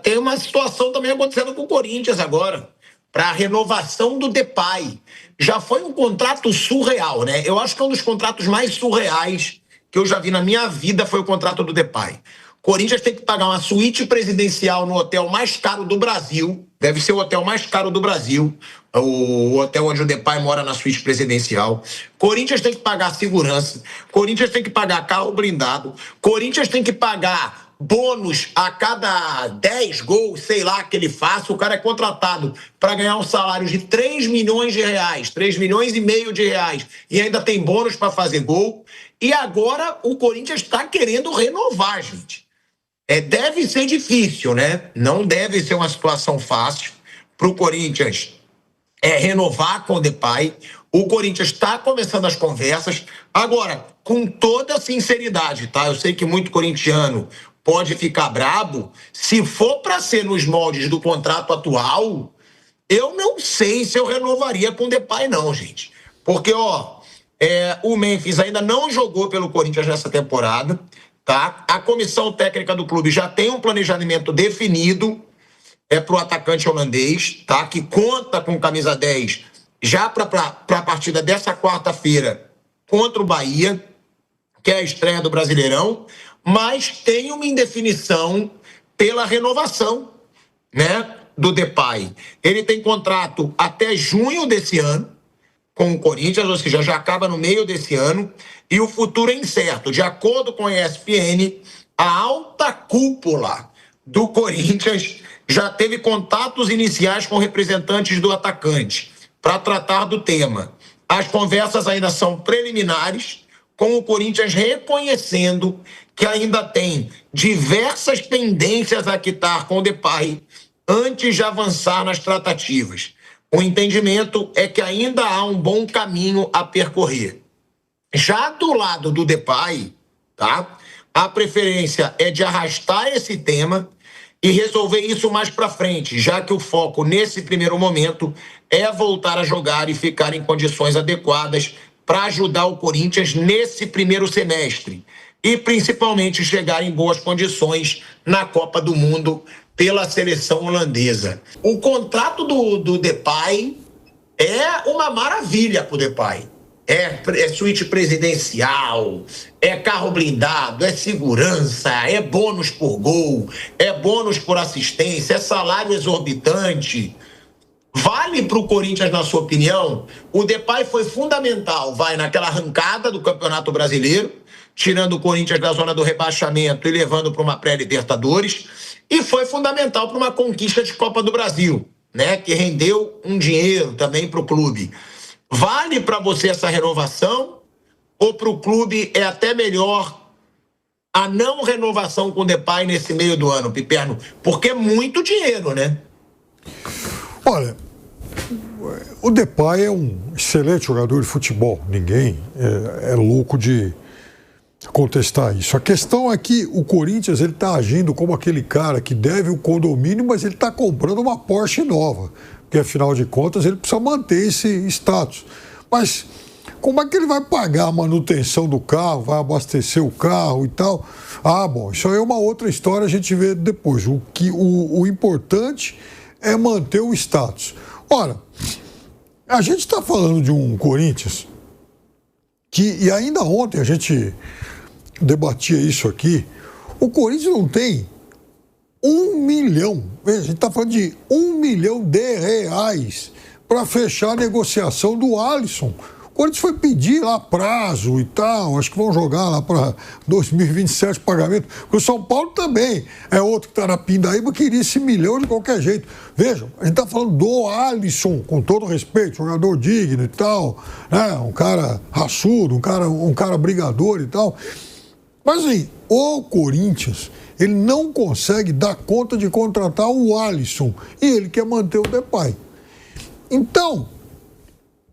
Tem uma situação também acontecendo com o Corinthians agora, para a renovação do Depay. Já foi um contrato surreal, né? Eu acho que é um dos contratos mais surreais que eu já vi na minha vida foi o contrato do Depay. Corinthians tem que pagar uma suíte presidencial no hotel mais caro do Brasil. Deve ser o hotel mais caro do Brasil, o hotel onde o Depay mora na suíte presidencial. Corinthians tem que pagar segurança. Corinthians tem que pagar carro blindado. Corinthians tem que pagar bônus a cada 10 gols, sei lá, que ele faça. O cara é contratado para ganhar um salário de 3 milhões de reais, 3 milhões e meio de reais, e ainda tem bônus para fazer gol. E agora o Corinthians está querendo renovar, gente. Deve ser difícil, né? Não deve ser uma situação fácil para o Corinthians renovar com o Depay. O Corinthians está começando as conversas. Agora, com toda sinceridade, tá? Eu sei que muito corintiano pode ficar brabo. Se for para ser nos moldes do contrato atual, eu não sei se eu renovaria com o Depay, não, gente. Porque, o Memphis ainda não jogou pelo Corinthians nessa temporada. Tá? A comissão técnica do clube já tem um planejamento definido para o atacante holandês, tá? Que conta com camisa 10 já para a partida dessa quarta-feira contra o Bahia, que é a estreia do Brasileirão, mas tem uma indefinição pela renovação, né, do Depay. Ele tem contrato até junho desse ano com o Corinthians, ou seja, já acaba no meio desse ano, e o futuro é incerto. De acordo com a ESPN, a alta cúpula do Corinthians já teve contatos iniciais com representantes do atacante para tratar do tema. As conversas ainda são preliminares, com o Corinthians reconhecendo que ainda tem diversas pendências a quitar com o Depay antes de avançar nas tratativas. O entendimento é que ainda há um bom caminho a percorrer. Já do lado do Depay, tá? A preferência é de arrastar esse tema e resolver isso mais para frente, já que o foco nesse primeiro momento é voltar a jogar e ficar em condições adequadas para ajudar o Corinthians nesse primeiro semestre e principalmente chegar em boas condições na Copa do Mundo pela seleção holandesa. O contrato do Depay é uma maravilha para o Depay. É suíte presidencial, é carro blindado, é segurança, é bônus por gol, é bônus por assistência, é salário exorbitante. Vale para o Corinthians, na sua opinião? O Depay foi fundamental, naquela arrancada do Campeonato Brasileiro, tirando o Corinthians da zona do rebaixamento e levando para uma pré-Libertadores, e foi fundamental para uma conquista de Copa do Brasil, né, que rendeu um dinheiro também para o clube. Vale para você essa renovação ou para o clube é até melhor a não renovação com o Depay nesse meio do ano, Piperno? Porque é muito dinheiro, né? Olha, o Depay é um excelente jogador de futebol. Ninguém é louco de contestar isso. A questão é que o Corinthians ele está agindo como aquele cara que deve o condomínio, mas ele está comprando uma Porsche nova, porque afinal de contas ele precisa manter esse status. Mas como é que ele vai pagar a manutenção do carro, vai abastecer o carro e tal? Ah, bom, isso aí é uma outra história, a gente vê depois. O importante é manter o status. Ora, a gente está falando de um Corinthians que, e ainda ontem a gente debatia isso aqui, o Corinthians não tem 1 milhão, a gente está falando de 1 milhão de reais para fechar a negociação do Alisson. O Corinthians foi pedir lá prazo e tal, acho que vão jogar lá para 2027 pagamento. O São Paulo também é outro que está na pindaíba, queria esse milhão de qualquer jeito. Vejam, a gente está falando do Alisson, com todo respeito, jogador digno e tal, né? Um cara raçudo, um cara brigador e tal. Mas assim, o Corinthians, ele não consegue dar conta de contratar o Alisson e ele quer manter o Depay. Então,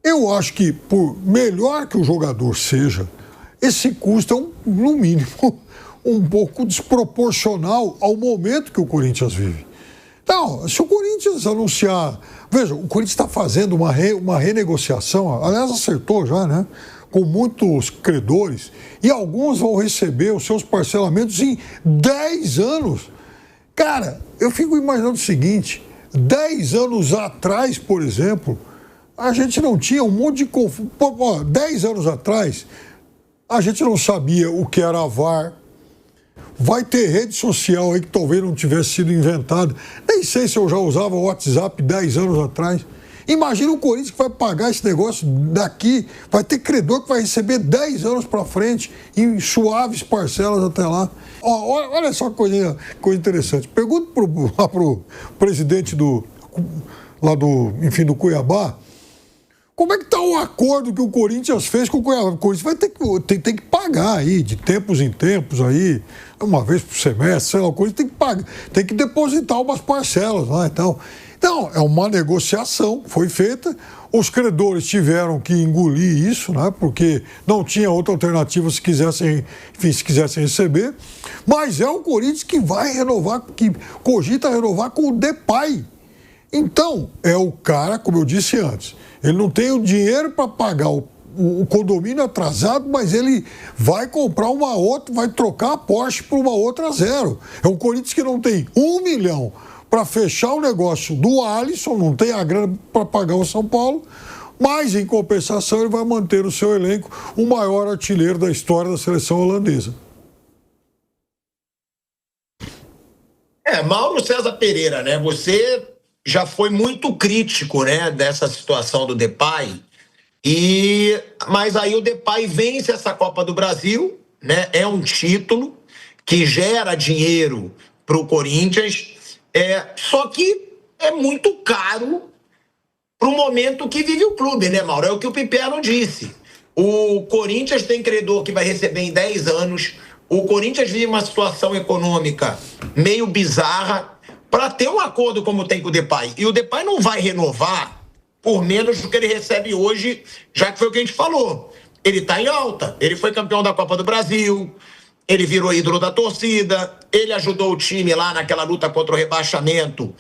eu acho que, por melhor que o jogador seja, esse custo é, no mínimo, um pouco desproporcional ao momento que o Corinthians vive. Então, se o Corinthians anunciar... Veja, o Corinthians está fazendo uma renegociação, aliás, acertou já, né? Com muitos credores, e alguns vão receber os seus parcelamentos em 10 anos. Cara, eu fico imaginando o seguinte, 10 anos atrás, por exemplo, a gente não tinha um monte de confusão. 10 anos atrás, a gente não sabia o que era a VAR. Vai ter rede social aí que talvez não tivesse sido inventada. Nem sei se eu já usava o WhatsApp 10 anos atrás. Imagina o Corinthians que vai pagar esse negócio daqui, vai ter credor que vai receber 10 anos para frente, em suaves parcelas até lá. Olha só que coisa interessante. Pergunta pro presidente do Cuiabá, como é que está o acordo que o Corinthians fez com o Cuiabá? O Corinthians vai ter que pagar aí, de tempos em tempos aí, uma vez por semestre, sei lá, o Corinthians tem que pagar, tem que depositar umas parcelas lá e tal. Então, é uma negociação, foi feita, os credores tiveram que engolir isso, né, porque não tinha outra alternativa se quisessem receber, mas é o Corinthians que vai renovar, que cogita renovar com o Depay. Então, é o cara, como eu disse antes, ele não tem o dinheiro para pagar o condomínio atrasado, mas ele vai comprar uma outra, vai trocar a Porsche por uma outra zero. É o Corinthians que não tem 1 milhão para fechar o negócio do Alisson, não tem a grana para pagar o São Paulo, mas, em compensação, ele vai manter no seu elenco o maior artilheiro da história da seleção holandesa. Mauro César Pereira, né? Você já foi muito crítico, né, dessa situação do Depay, mas aí o Depay vence essa Copa do Brasil, né? É um título que gera dinheiro para o Corinthians, só que é muito caro para o momento que vive o clube, né, Mauro? É o que o Piperno disse. O Corinthians tem credor que vai receber em 10 anos, o Corinthians vive uma situação econômica meio bizarra, para ter um acordo como tem com o Depay. E o Depay não vai renovar por menos do que ele recebe hoje, já que foi o que a gente falou. Ele está em alta, ele foi campeão da Copa do Brasil, ele virou ídolo da torcida, ele ajudou o time lá naquela luta contra o rebaixamento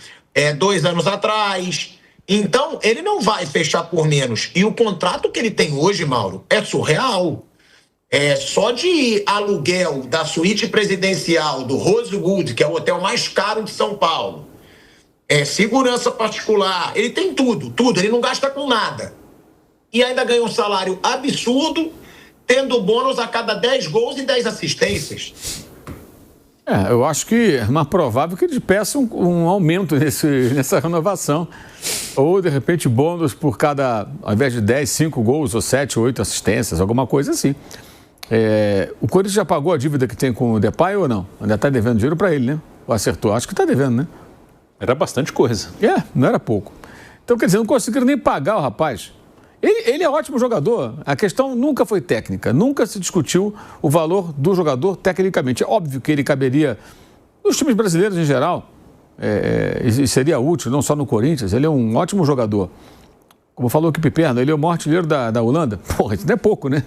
2 anos atrás. Então, ele não vai fechar por menos. E o contrato que ele tem hoje, Mauro, é surreal. Só de aluguel da suíte presidencial do Rosewood, que é o hotel mais caro de São Paulo, segurança particular, ele tem tudo, ele não gasta com nada. E ainda ganha um salário absurdo, tendo bônus a cada 10 gols e 10 assistências. Eu acho que é mais provável que ele peça um aumento nessa renovação. Ou, de repente, bônus por cada, ao invés de 10, 5 gols, ou 7, 8 assistências, alguma coisa assim. O Corinthians já pagou a dívida que tem com o Depay ou não? Ainda está devendo dinheiro para ele, né? Ou acertou? Acho que está devendo, né? Era bastante coisa. Não era pouco. Então, quer dizer, não conseguiram nem pagar o rapaz. Ele é ótimo jogador. A questão nunca foi técnica. Nunca se discutiu o valor do jogador tecnicamente. É óbvio que ele caberia nos times brasileiros em geral. E seria útil, não só no Corinthians. Ele é um ótimo jogador. Como falou aqui Piperno, ele é o maior artilheiro da Holanda. Porra, isso não é pouco, né?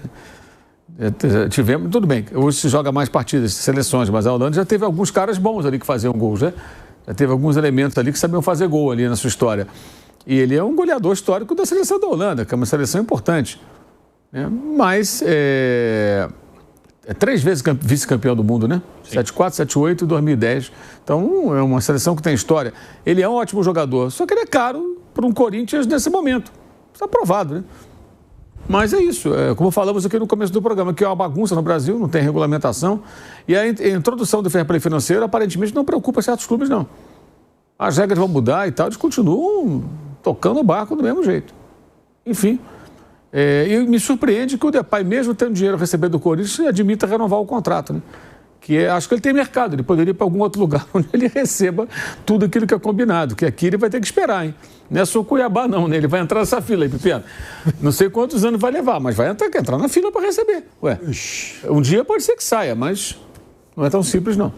Tivemos, tudo bem, hoje se joga mais partidas, seleções, mas a Holanda já teve alguns caras bons ali que faziam gols, né? Já teve alguns elementos ali que sabiam fazer gol ali na sua história. E ele é um goleador histórico da seleção da Holanda, que é uma seleção importante. Mas 3 vezes vice-campeão do mundo, né? 7-4, 7-8 e 2010. Então é uma seleção que tem história. Ele é um ótimo jogador, só que ele é caro para um Corinthians nesse momento. Está provado, né? Mas é isso, como falamos aqui no começo do programa, que é uma bagunça no Brasil, não tem regulamentação, e a introdução do fair play financeiro aparentemente não preocupa certos clubes, não. As regras vão mudar e tal, eles continuam tocando o barco do mesmo jeito. Enfim, e me surpreende que o Depay, mesmo tendo dinheiro a receber do Corinthians, admita renovar o contrato, né? Acho que ele tem mercado, ele poderia ir para algum outro lugar onde ele receba tudo aquilo que é combinado, que aqui ele vai ter que esperar, hein? Não é só o Cuiabá, não, né? Ele vai entrar nessa fila aí, Piperno. Não sei quantos anos vai levar, mas vai entrar na fila para receber. Um dia pode ser que saia, mas não é tão simples, não.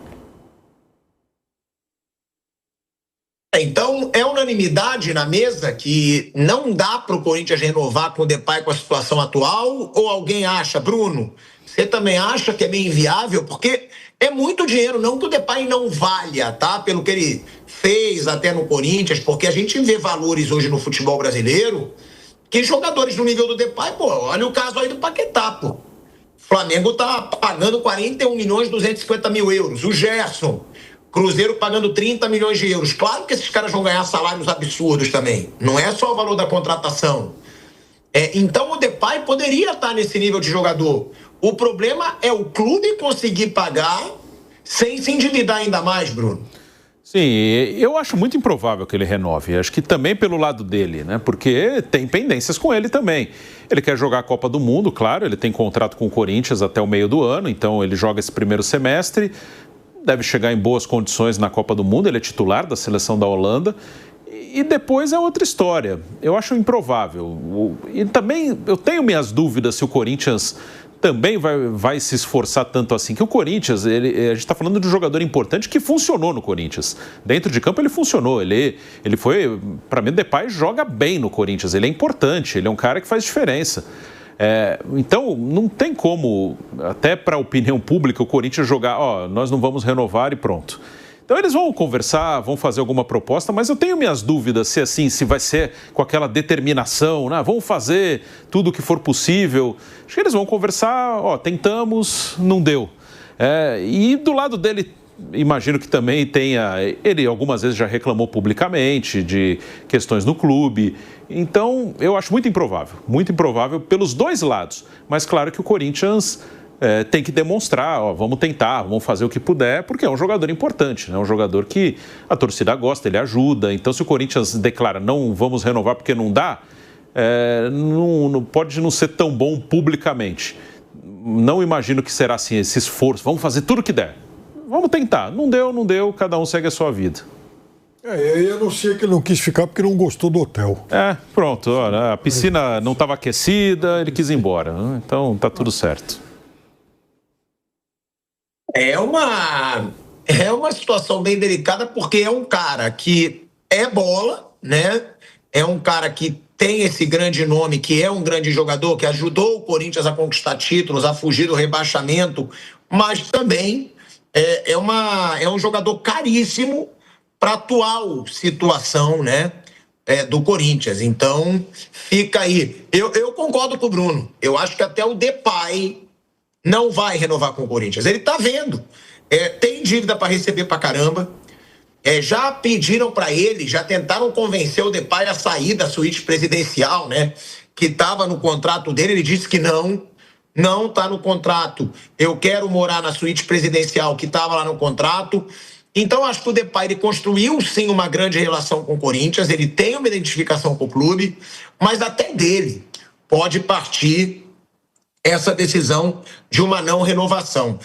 Então, é unanimidade na mesa que não dá para o Corinthians renovar com o Depay com a situação atual? Ou alguém acha, Bruno, você também acha que é meio inviável? Porque é muito dinheiro, não que o Depay não valha, tá? Pelo que ele fez até no Corinthians, porque a gente vê valores hoje no futebol brasileiro que jogadores no nível do Depay, olha o caso aí do Paquetá, pô. O Flamengo tá pagando 41 milhões e 250 mil euros. O Gerson, Cruzeiro pagando 30 milhões de euros. Claro que esses caras vão ganhar salários absurdos também. Não é só o valor da contratação. Então o Depay poderia estar nesse nível de jogador. O problema é o clube conseguir pagar sem se endividar ainda mais, Bruno. Sim, eu acho muito improvável que ele renove. Acho que também pelo lado dele, né? Porque tem pendências com ele também. Ele quer jogar a Copa do Mundo, claro, ele tem contrato com o Corinthians até o meio do ano, então ele joga esse primeiro semestre, deve chegar em boas condições na Copa do Mundo, ele é titular da seleção da Holanda. E depois é outra história. Eu acho improvável. E também eu tenho minhas dúvidas se o Corinthians também vai se esforçar tanto assim. Que o Corinthians, a gente está falando de um jogador importante que funcionou no Corinthians. Dentro de campo ele funcionou. Ele foi, para mim, o Depay joga bem no Corinthians. Ele é importante, ele é um cara que faz diferença. Então, não tem como, até para a opinião pública, o Corinthians jogar, nós não vamos renovar e pronto. Então eles vão conversar, vão fazer alguma proposta, mas eu tenho minhas dúvidas se vai ser com aquela determinação, né? Vamos fazer tudo o que for possível. Acho que eles vão conversar, tentamos, não deu. E do lado dele, imagino que também tenha... Ele algumas vezes já reclamou publicamente de questões no clube. Então eu acho muito improvável pelos dois lados. Mas claro que o Corinthians... tem que demonstrar, vamos tentar, vamos fazer o que puder, porque é um jogador importante, né? Um jogador que a torcida gosta, ele ajuda. Então, se o Corinthians declara não vamos renovar porque não dá, não pode não ser tão bom publicamente. Não imagino que será assim esse esforço, vamos fazer tudo o que der. Vamos tentar, não deu, cada um segue a sua vida. Eu não sei que ele não quis ficar porque não gostou do hotel. Pronto, a piscina não estava aquecida, ele quis ir embora, né? Então tá tudo certo. É uma situação bem delicada, porque é um cara que é bola, né? É um cara que tem esse grande nome, que é um grande jogador, que ajudou o Corinthians a conquistar títulos, a fugir do rebaixamento, mas também é um jogador caríssimo para a atual situação, né? Do Corinthians. Então, fica aí. Eu concordo com o Bruno. Eu acho que até o Depay não vai renovar com o Corinthians. Ele tá vendo. Tem dívida para receber pra caramba. Já pediram para ele, já tentaram convencer o Depay a sair da suíte presidencial, né? Que estava no contrato dele. Ele disse que não tá no contrato. Eu quero morar na suíte presidencial que estava lá no contrato. Então, acho que o Depay ele construiu, sim, uma grande relação com o Corinthians. Ele tem uma identificação com o clube, mas até dele pode partir essa decisão de uma não renovação.